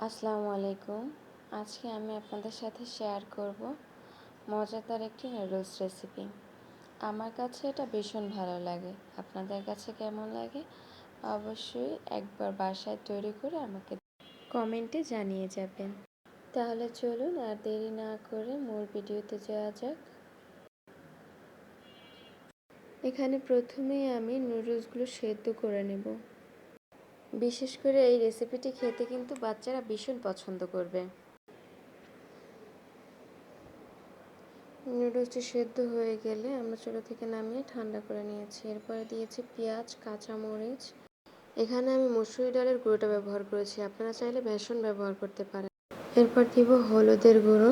আসসালামু আলাইকুম। আজকে আমি আপনাদের সাথে শেয়ার করব মজাদার একটি নুডলস রেসিপি। আমার কাছে এটা ভীষণ ভালো লাগে। আপনাদের কাছে কেমন লাগে অবশ্যই একবার বাসায় তৈরি করে আমাকে কমেন্টে জানিয়ে যাবেন। তাহলে চলুন আর দেরি না করে মূল ভিডিওতে যাওয়া যাক। এখানে প্রথমেই আমি নুডলসগুলো সেদ্ধ করে নেব। বিশেষ করে এই রেসিপিটি খেতে কিন্তু বাচ্চারা ভীষণ পছন্দ করবে। নুডলসটি সেদ্ধ হয়ে গেলে আমরা চুলা থেকে নামিয়ে ঠান্ডা করে নিয়েছি। এরপরে দিয়েছি পেঁয়াজ, কাঁচামরিচ। এখানে আমি মসুরি ডালের গুঁড়োটা ব্যবহার করেছি, আপনারা চাইলে বেসন ব্যবহার করতে পারেন। এরপর দিব হলুদের গুঁড়ো,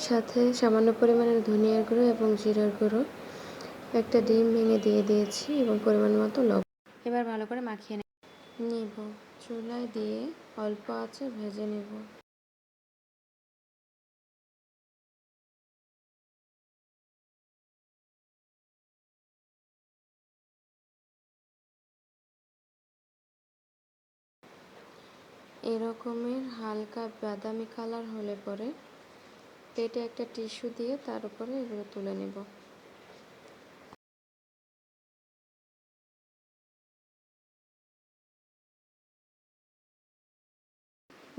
সাথে সামান্য পরিমাণের ধনিয়ার গুঁড়ো এবং জিরার গুঁড়ো। একটা ডিম ভেঙে দিয়ে দিয়েছি এবং পরিমাণ মতো লবণ। এবার ভালো করে মাখিয়ে নিব। চুলায় দিয়ে অল্প আঁচে ভেজে নেব। এরকমের হালকা বাদামি কালার হলে পরে প্লেটে একটা টিস্যু দিয়ে তার উপরে এগুলো তুলে নেব।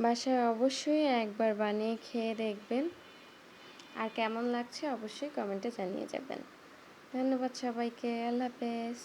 বাসায় অবশ্যই একবার বানিয়ে খেয়ে দেখবেন, আর কেমন লাগছে অবশ্যই কমেন্টে জানিয়ে যাবেন। ধন্যবাদ সবাইকে। আল্লাহ হাফেজ।